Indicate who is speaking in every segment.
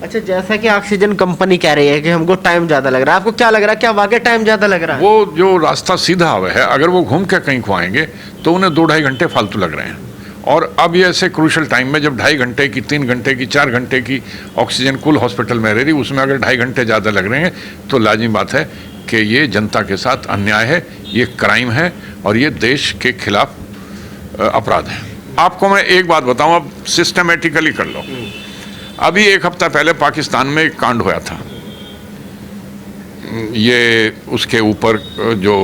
Speaker 1: अच्छा, जैसा कि ऑक्सीजन कंपनी कह रही है कि हमको टाइम ज़्यादा लग रहा है, आपको क्या लग रहा है, क्या वाकई टाइम ज़्यादा लग रहा है?
Speaker 2: वो जो रास्ता सीधा हुआ है, अगर वो घूम के कहीं को आएंगे तो उन्हें 2-2.5 घंटे फालतू लग रहे हैं। और अब ये ऐसे क्रूशल टाइम में जब 2.5 घंटे की, 3 घंटे की, 4 घंटे की ऑक्सीजन कुल हॉस्पिटल में रह रही, उसमें अगर 2.5 घंटे ज़्यादा लग रहे हैं तो लाजिमी बात है कि ये जनता के साथ अन्याय है, ये क्राइम है और ये देश के खिलाफ अपराध है। आपको मैं एक बात बताऊं, अब सिस्टमेटिकली कर लो। अभी 1 हफ्ता पहले पाकिस्तान में एक कांड हुआ था, ये उसके ऊपर जो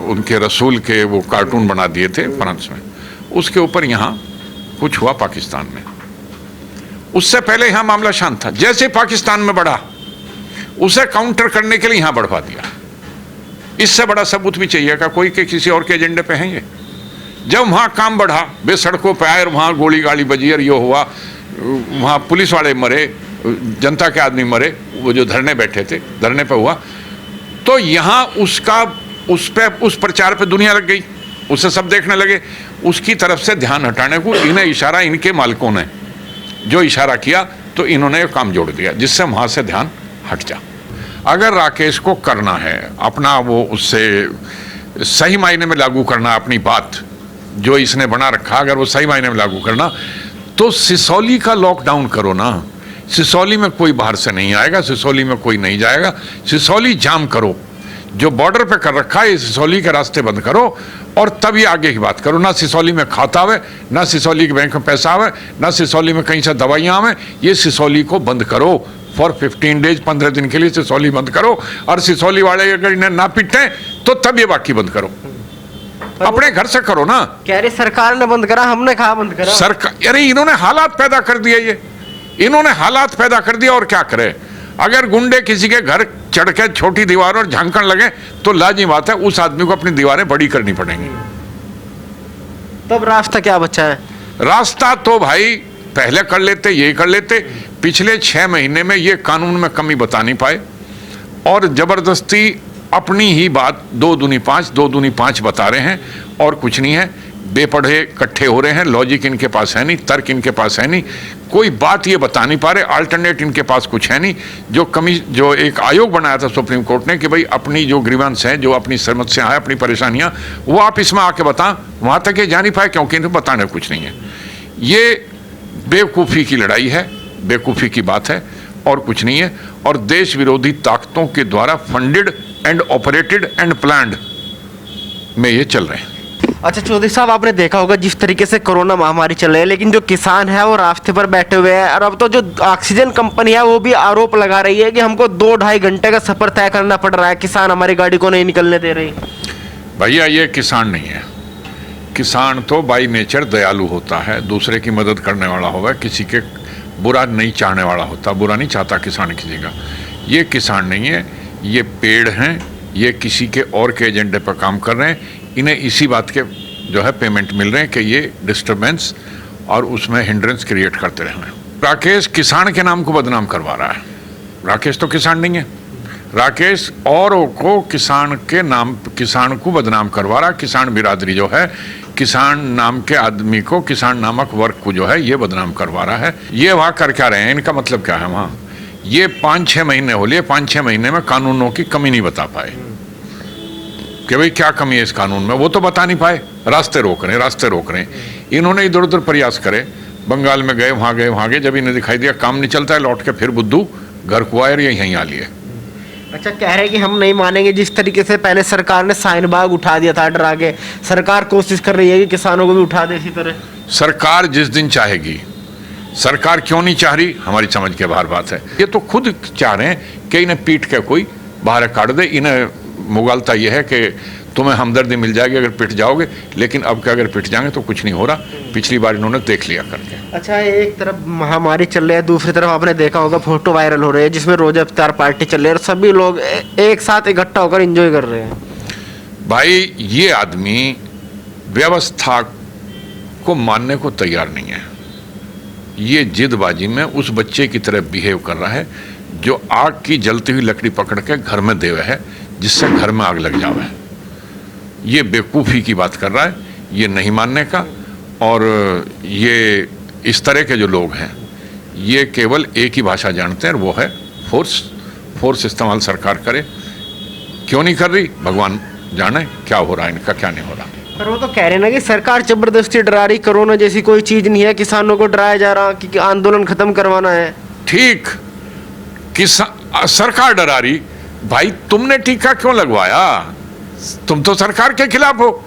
Speaker 2: उनके रसूल के वो कार्टून बना दिए थे फ्रांस में, उसके ऊपर यहाँ कुछ हुआ पाकिस्तान में। उससे पहले यहाँ मामला शांत था, जैसे पाकिस्तान में बढ़ा उसे काउंटर करने के लिए यहाँ बढ़वा दिया। इससे बड़ा सबूत भी चाहिए का कोई के किसी और के एजेंडे पे हैं ये? जब वहाँ काम बढ़ा, वे सड़कों पे आए और वहाँ गोली गाली बजी और ये हुआ, वहाँ पुलिस वाले मरे, जनता के आदमी मरे, वो जो धरने बैठे थे धरने पे हुआ, तो यहाँ उसका उस प्रचार पे दुनिया लग गई, उसे सब देखने लगे। उसकी तरफ से ध्यान हटाने को इन्हें इशारा इनके मालिकों ने जो इशारा किया तो इन्होंने काम जोड़ दिया, जिससे वहाँ से ध्यान हट जा। अगर राकेश को करना है अपना, वो उससे सही मायने में लागू करना अपनी बात जो इसने बना रखा, अगर वो सही मायने में लागू करना तो सिसौली का लॉकडाउन करो ना। सिसौली में कोई बाहर से नहीं आएगा, सिसौली में कोई नहीं जाएगा, सिसौली जाम करो, जो बॉर्डर पे कर रखा है सिसौली के रास्ते बंद करो और तब ये आगे की बात करो। ना सिसौली में खाता आवे, ना सिसौली के बैंक में पैसा आवे, ना सिसौली में कहीं से दवाइयाँ आवे। ये सिसौली को बंद करो फॉर 15 डेज, 15 दिन के लिए सिसौली बंद करो। और सिसौली वाले अगर इन्हें ना पिटे तो तब ये बाकी बंद करो, अपने घर से करो ना।
Speaker 1: कह रहे सरकार ने बंद करा, हमने कहा बंद करा।
Speaker 2: सरकार, अरे इन्होंने हालात पैदा कर दिए, ये इन्होंने हालात पैदा कर दिया और क्या करे। अगर गुंडे किसी के घर चढ़ के छोटी दीवार और झांकण लगे तो लाजिमी बात है उस आदमी को अपनी दीवारें बड़ी करनी पड़ेंगी।
Speaker 1: तब रास्ता क्या बचा है?
Speaker 2: रास्ता तो भाई पहले कर लेते, ये कर लेते। पिछले 6 महीने में ये कानून में कमी बता नहीं पाए और जबरदस्ती अपनी ही बात 2 दूनी 5, 2 दूनी 5 बता रहे हैं और कुछ नहीं है। बेपढ़े इकट्ठे हो रहे हैं, लॉजिक इनके पास है नहीं, तर्क इनके पास है नहीं, कोई बात ये बता नहीं पा रहे, अल्टरनेट इनके पास कुछ है नहीं। जो एक आयोग बनाया था सुप्रीम कोर्ट ने कि भाई अपनी जो ग्रीवेंस है, जो अपनी समस्या है, अपनी परेशानियां, वो आप इसमें आके बताएं, वहां तक ये जा नहीं पाए क्योंकि इन्हें बताने कुछ नहीं है। ये बेवकूफ़ी की लड़ाई है, बेवकूफ़ी की बात है और कुछ नहीं है। और देश विरोधी ताकतों के द्वारा funded and operated and planned में ये चल रहे हैं।
Speaker 1: अच्छा चौधरी साहब, आपने देखा होगा जिस तरीके से कोरोना महामारी चल रही है, लेकिन जो किसान है वो रास्ते पर बैठे हुए हैं। और अब तो जो ऑक्सीजन कंपनी है वो भी आरोप लगा रही है कि हमको 2-2.5 घंटे का सफर तय करना पड़ रहा है, किसान हमारी गाड़ी को नहीं निकलने दे रही।
Speaker 2: भैया ये किसान नहीं है, किसान तो बाई नेचर दयालु होता है, दूसरे की मदद करने वाला होगा, किसी के बुरा नहीं चाहने वाला होता, बुरा नहीं चाहता किसान किसी का। ये किसान नहीं है, ये पेड़ हैं, ये किसी के और के एजेंडे पर काम कर रहे हैं। इन्हें इसी बात के जो है पेमेंट मिल रहे हैं कि ये डिस्टर्बेंस और उसमें हिंड्रेंस क्रिएट करते रहे हैं। राकेश किसान के नाम को बदनाम करवा रहा है। राकेश तो किसान नहीं है, राकेश औरों को किसान के नाम, किसान को बदनाम करवा रहा है। किसान बिरादरी जो है, किसान नाम के आदमी को, किसान नामक वर्ग को जो है ये बदनाम करवा रहा है। ये वहाँ कर क्या रहे हैं, इनका मतलब क्या है वहाँ? ये 5-6 महीने हो लिए, 5-6 महीने में कानूनों की कमी नहीं बता पाए कि भाई क्या कमी है इस कानून में, वो तो बता नहीं पाए। रास्ते रोक रहे हैं। इन्होंने इधर उधर प्रयास करे, बंगाल में गए, वहाँ गए, जब इन्हें दिखाई दिया काम नहीं चलता है, लौट के फिर बुद्धू घर को आए और यहीं आ लिए।
Speaker 1: अच्छा, कह रहे हैं कि हम नहीं मानेंगे। जिस तरीके से पहले सरकार ने शाहीन बाग उठा दिया था डरा के, सरकार कोशिश कर रही है कि किसानों को भी उठा दे इसी तरह।
Speaker 2: सरकार जिस दिन चाहेगी, सरकार क्यों नहीं चाह रही हमारी समझ के बाहर बात है। ये तो खुद चाह रहे हैं कि इन्हें पीट के कोई बाहर काट दे। इन्हें मुगालता यह है कि तुम्हें हमदर्दी मिल जाएगी अगर पिट जाओगे, लेकिन अब क्या अगर पिट जाएंगे तो कुछ नहीं हो रहा। पिछली बार इन्होंने देख लिया करके।
Speaker 1: अच्छा, एक तरफ महामारी चल रही है, दूसरी तरफ आपने देखा होगा फोटो वायरल हो रहे हैं जिसमें रोजा इफ्तार पार्टी चल रही है और सभी लोग एक साथ इकट्ठा होकर एंजॉय कर रहे हैं।
Speaker 2: भाई ये आदमी व्यवस्था को मानने को तैयार नहीं है। ये जिदबाजी में उस बच्चे की तरह बिहेव कर रहा है जो आग की जलती हुई लकड़ी पकड़ के घर में देवे है, जिससे घर में आग लग जावे। ये बेवकूफ़ी की बात कर रहा है, ये नहीं मानने का। और ये इस तरह के जो लोग हैं ये केवल एक ही भाषा जानते हैं, वो है फोर्स। फोर्स इस्तेमाल सरकार करे, क्यों नहीं कर रही भगवान जाने क्या हो रहा है इनका, क्या नहीं हो रहा।
Speaker 1: पर वो तो कह रहे हैं ना कि सरकार जबरदस्ती डरा रही, कोरोना जैसी कोई चीज नहीं है, किसानों को डराया जा रहा कि आंदोलन खत्म करवाना है।
Speaker 2: ठीक, सरकार डरा रही, भाई तुमने टीका क्यों लगवाया? तुम तो सरकार के खिलाफ हो,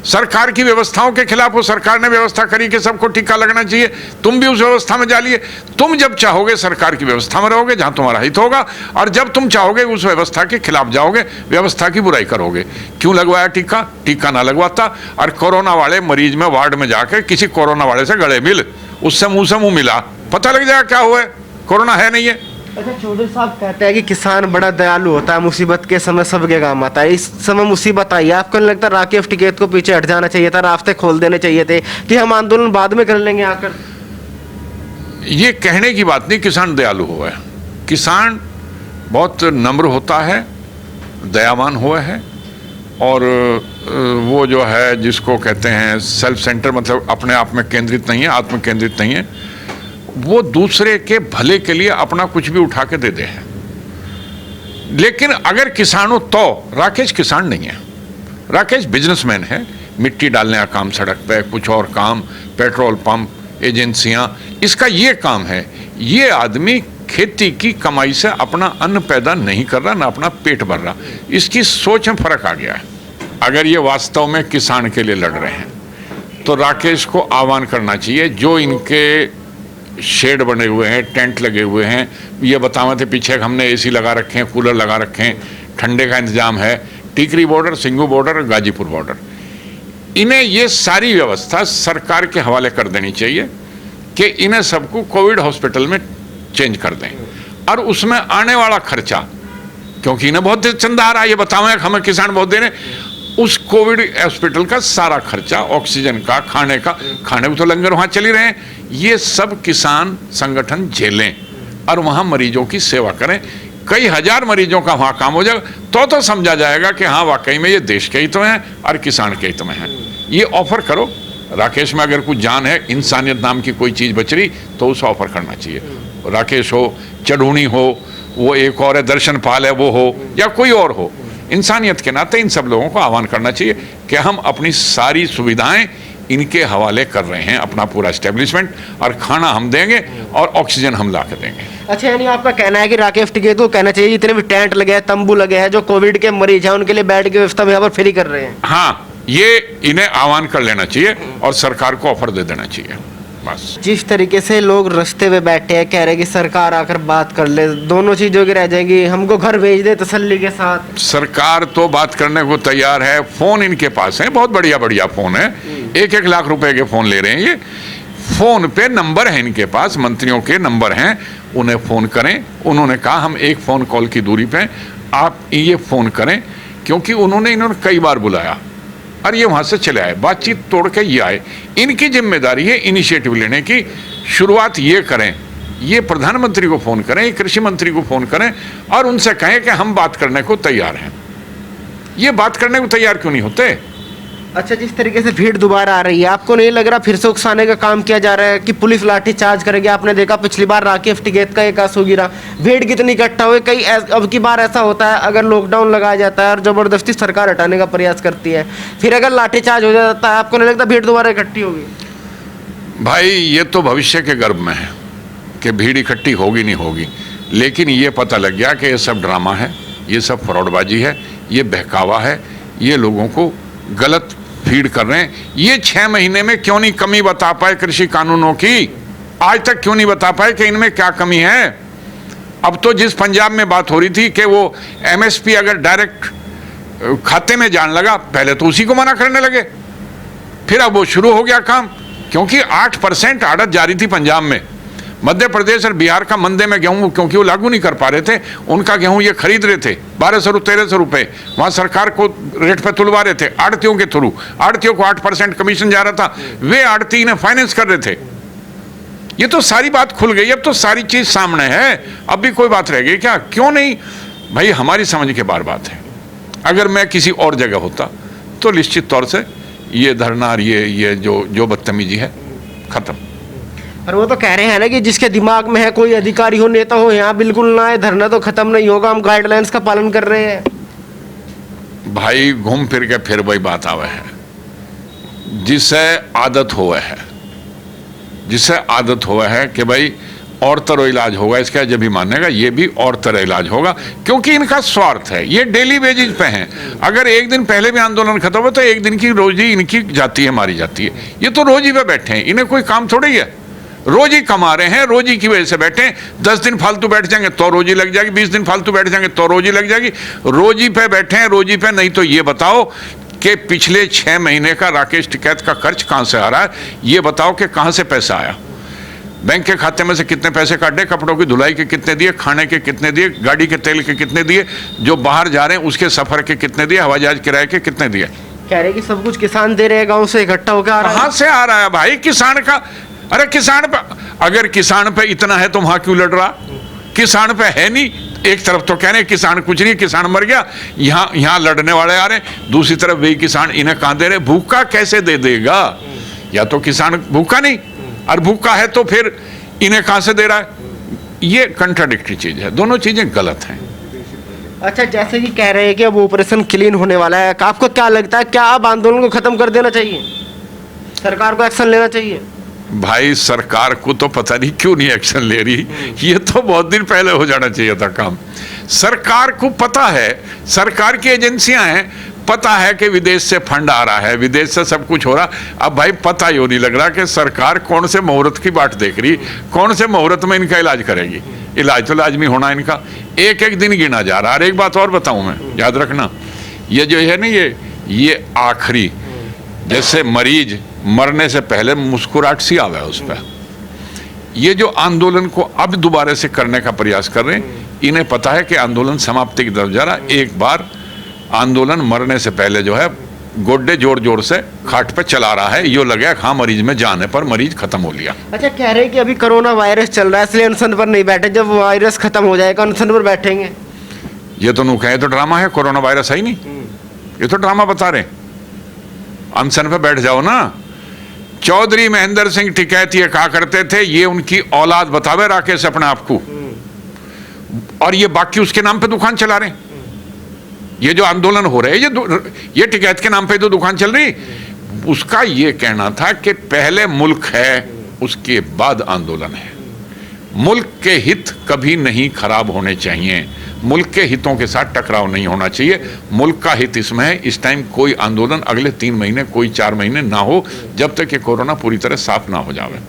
Speaker 2: सरकार की व्यवस्थाओं के खिलाफ हो। सरकार ने व्यवस्था करी कि सबको टीका लगना चाहिए, तुम भी उस व्यवस्था में जालिए। तुम जब चाहोगे सरकार की व्यवस्था में रहोगे जहां तुम्हारा हित होगा, और जब तुम चाहोगे उस व्यवस्था के खिलाफ जाओगे, व्यवस्था की बुराई करोगे। क्यों लगवाया टीका? टीका ना लगवाता और कोरोना वाले मरीज में वार्ड में जाकर किसी कोरोना वाले से गले मिल, उससे मुंह मिला, पता लग जाएगा क्या हुआ है, कोरोना है नहीं है।
Speaker 1: अच्छा, चौधरी साहब कहते हैं कि किसान बड़ा दयालु होता है, मुसीबत के समय सबके काम आता है। इस समय मुसीबत आई है, आपको नहीं लगता राकेश टिकैत को पीछे हट जाना चाहिए था, रास्ते खोल देने चाहिए थे कि हम आंदोलन बाद में कर लेंगे आकर?
Speaker 2: ये कहने की बात नहीं, किसान दयालु हुआ है। किसान बहुत नम्र होता है, दयावान हुआ है, और वो जो है जिसको कहते हैं सेल्फ सेंटर, मतलब अपने आप में केंद्रित नहीं है, आत्म केंद्रित नहीं है, वो दूसरे के भले के लिए अपना कुछ भी उठा के दे दे है। लेकिन अगर किसानों, तो राकेश किसान नहीं है, राकेश बिजनेसमैन है। मिट्टी डालने का काम सड़क पे, कुछ और काम, पेट्रोल पंप, एजेंसियां, इसका ये काम है। ये आदमी खेती की कमाई से अपना अन्न पैदा नहीं कर रहा, ना अपना पेट भर रहा। इसकी सोच में फर्क आ गया है। अगर ये वास्तव में किसान के लिए लड़ रहे हैं तो राकेश को आह्वान करना चाहिए। जो इनके शेड बने हुए हैं, टेंट लगे हुए हैं, ये बतावे थे पीछे हमने एसी लगा रखे हैं, कूलर लगा रखे हैं, ठंडे का इंतजाम है, Tikri border, Singhu border, Ghazipur border, इन्हें ये सारी व्यवस्था सरकार के हवाले कर देनी चाहिए कि इन्हें सबको कोविड हॉस्पिटल में चेंज कर दें। और उसमें आने वाला खर्चा, क्योंकि इन्हें बहुत चंदा आ रहा है, ये बतावें हमें किसान बहुत दे रहे, उस कोविड हॉस्पिटल का सारा खर्चा, ऑक्सीजन का, खाने का, खाने को तो लंगर वहाँ चल ही रहे हैं, ये सब किसान संगठन झेलें और वहाँ मरीजों की सेवा करें। कई हजार मरीजों का वहाँ काम हो जाएगा, तो समझा जाएगा कि हाँ वाकई में ये देश के हित में है और किसान के हित में है। ये ऑफर करो। राकेश में अगर कुछ जान है, इंसानियत नाम की कोई चीज़ बच रही तो उसे ऑफर करना चाहिए। राकेश हो, चढ़ूनी हो, वो एक और है दर्शन पाल है वो हो, या कोई और हो, इंसानियत के नाते इन सब लोगों को आह्वान करना चाहिए कि हम अपनी सारी सुविधाएं इनके हवाले कर रहे हैं, अपना पूरा एस्टेब्लिशमेंट, और खाना हम देंगे और ऑक्सीजन हम ला के देंगे।
Speaker 1: अच्छा, यानी आपका कहना है कि राकेश टिकैत को कहना चाहिए जितने भी टेंट लगे हैं, तंबू लगे हैं, जो कोविड के मरीज हैं उनके लिए बेड की व्यवस्था यहाँ पर फ्री कर रहे हैं,
Speaker 2: हाँ, ये इन्हें आह्वान कर लेना चाहिए और सरकार को ऑफर दे देना चाहिए। बस
Speaker 1: जिस तरीके से लोग रास्ते में बैठे हैं, कह रहे हैं कि सरकार आकर बात कर ले, दोनों चीजों की रह जाएंगी, हमको घर भेज दे तसल्ली के साथ।
Speaker 2: सरकार तो बात करने को तैयार है, फोन इनके पास है, बहुत बढ़िया बढ़िया फोन है, 1-1 लाख रुपए के फोन ले रहे हैं ये। फोन पे नंबर है इनके पास, मंत्रियों के नंबर हैं, उन्हें फोन करें। उन्होंने कहा हम एक फोन कॉल की दूरी पे, आप ये फोन करें, क्योंकि इन्होंने कई बार बुलाया और ये वहाँ से चले आए, बातचीत तोड़ के ये आए। इनकी जिम्मेदारी है इनिशिएटिव लेने की, शुरुआत ये करें, ये प्रधानमंत्री को फ़ोन करें, कृषि मंत्री को फ़ोन करें और उनसे कहें कि हम बात करने को तैयार हैं। ये बात करने को तैयार क्यों नहीं होते?
Speaker 1: अच्छा, जिस तरीके से भीड़ दोबारा आ रही है, आपको नहीं लग रहा फिर से उकसाने का काम किया जा रहा है कि पुलिस लाठी चार्ज करेगी? आपने देखा पिछली बार राकेश टिकैत का एक आंसू गिरा, भीड़ कितनी इकट्ठा हुई। कई अब की बार ऐसा होता है, अगर लॉकडाउन लगाया जाता है और जबरदस्ती सरकार हटाने का प्रयास करती है, फिर अगर लाठी चार्ज हो जाता है, आपको नहीं लगता भीड़ दोबारा इकट्ठी होगी?
Speaker 2: भाई ये तो भविष्य के गर्भ में है कि भीड़ इकट्ठी होगी नहीं होगी, लेकिन ये पता लग गया कि ये सब ड्रामा है, ये सब फ्रॉडबाजी है, ये बहकावा है, ये लोगों को गलत फीड कर रहे हैं। ये 6 महीने में क्यों नहीं कमी बता पाए कृषि कानूनों की? आज तक क्यों नहीं बता पाए कि इनमें क्या कमी है? अब तो जिस पंजाब में बात हो रही थी कि वो MSP अगर डायरेक्ट खाते में जान लगा, पहले तो उसी को मना करने लगे, फिर अब वो शुरू हो गया काम, क्योंकि 8% आड़त जारी थी पंजाब में। मध्य प्रदेश और बिहार का मंदे में गेहूं, क्योंकि वो लागू नहीं कर पा रहे थे, उनका गेहूं ये खरीद रहे थे 1200-1300 रुपए, वहां सरकार को रेट पे तुलवा रहे थे आड़तियों के थ्रू। आड़तियों को 8% कमीशन जा रहा था, वे आड़ती इन्हें फाइनेंस कर रहे थे। ये तो सारी बात खुल गई, अब तो सारी चीज सामने है, अब भी कोई बात रह गई क्या? क्यों नहीं भाई, हमारी समझ के बार बात है। अगर मैं किसी और जगह होता तो निश्चित तौर से ये धरना और ये जो बदतमीजी है खत्म।
Speaker 1: पर वो तो कह रहे हैं ना कि जिसके दिमाग में है, कोई अधिकारी हो, नेता हो, यहाँ बिल्कुल ना है, धरना तो खत्म नहीं होगा, हम गाइडलाइंस का पालन कर रहे हैं।
Speaker 2: भाई घूम फिर के फिर वही बात आवे है, जिसे आदत हुआ है, जिसे आदत हुआ है कि भाई और तरह इलाज होगा, इसका जब भी मानेगा ये भी और तरह इलाज होगा, क्योंकि इनका स्वार्थ है, ये डेली बेसिस पे हैं। अगर एक दिन पहले भी आंदोलन खत्म हो तो एक दिन की रोजी इनकी जाती है, मारी जाती है। ये तो रोजी पे बैठे हैं, इन्हें कोई काम थोड़ी है, रोजी कमा रहे हैं, रोजी की वजह से बैठे हैं। 10 दिन फालतू बैठ जाएंगे तो रोजी लग जाएगी, 20 दिन फालतू बैठ जाएंगे तो रोजी लग जाएगी। रोजी पे बैठे हैं, रोजी पे। नहीं तो ये बताओ कि पिछले 6 महीने का राकेश टिकैत का खर्च कहां से आ रहा है, ये बताओ कि कहां से पैसा आया, बैंक के खाते में से कितने पैसे काटे, कपड़ों की धुलाई के कितने दिए, खाने के कितने दिए, गाड़ी के तेल के कितने दिए, जो बाहर जा रहे हैं उसके सफर के कितने दिए, हवाई जहाज किराए के कितने दिए।
Speaker 1: कह रहे कि सब कुछ किसान दे रहे हैं, गांव से इकट्ठा होकर आ रहा है।
Speaker 2: कहां से आ रहा है भाई किसान का? अरे किसान पे, अगर किसान पे इतना है तो वहां क्यों लड़ रहा? किसान पे है नहीं। एक तरफ तो कह रहे हैं किसान कुछ नहीं, किसान मर गया, यहां लड़ने वाले आ रहे हैं, दूसरी तरफ वही किसान इन्हें कहां दे रहे? भूखा कैसे दे देगा? या तो किसान भूखा नहीं, और भूखा है तो फिर इन्हें कहां से दे रहा है? ये कंट्राडिक्टरी चीज है, दोनों चीजें गलत हैं।
Speaker 1: अच्छा, जैसे कि कह रहे हैं कि अब ऑपरेशन क्लीन होने वाला है, आपको क्या लगता है, क्या अब आंदोलन को खत्म कर देना चाहिए, सरकार को एक्शन लेना चाहिए?
Speaker 2: भाई सरकार को तो पता नहीं क्यों नहीं एक्शन ले रही, ये तो बहुत दिन पहले हो जाना चाहिए था काम। सरकार को पता है, सरकार की एजेंसियां हैं, पता है कि विदेश से फंड आ रहा है, विदेश से सब कुछ हो रहा। अब भाई पता ही नहीं लग रहा कि सरकार कौन से मुहूर्त की बाट देख रही, कौन से मुहूर्त में इनका इलाज करेगी। इलाज तो लाजमी होना इनका, एक एक दिन गिना जा रहा है। और एक बात और बताऊं मैं, याद रखना, ये जो है ना, ये आखिरी, जैसे मरीज मरने से पहले मुस्कुराहट सी आवे उस पर, ये जो आंदोलन को अब दोबारा से करने का प्रयास कर रहे हैं, इन्हें पता है कि आंदोलन समाप्ति की तरफ जा रहा। एक बार आंदोलन मरने से पहले जो है गोड्डे जोर जोर से खाट पे चला रहा है, यो लगे हाँ मरीज में जाने पर मरीज खत्म हो लिया।
Speaker 1: अच्छा, कह रहे हैं कि अभी कोरोना वायरस चल रहा है इसलिए अनशन पर नहीं बैठे, जब वायरस खत्म हो जाएगा अनशन पर बैठेंगे।
Speaker 2: ये तो कहे तो ड्रामा है, कोरोना वायरस है ही नहीं, ये तो ड्रामा बता रहे। अनशन पे बैठ जाओ ना। चौधरी महेंद्र सिंह टिकैत ये कहा करते थे, ये उनकी औलाद बतावे राकेश अपने आप को, और ये बाकी उसके नाम पे दुकान चला रहे हैं। ये जो आंदोलन हो रहे हैं, ये टिकैत के नाम पे तो दुकान चल रही। उसका ये कहना था कि पहले मुल्क है, उसके बाद आंदोलन है। मुल्क के हित कभी नहीं खराब होने चाहिए, मुल्क के हितों के साथ टकराव नहीं होना चाहिए। मुल्क का हित इसमें है, इस टाइम कोई आंदोलन अगले 3 महीने, कोई 4 महीने ना हो, जब तक कि कोरोना पूरी तरह साफ ना हो जाए।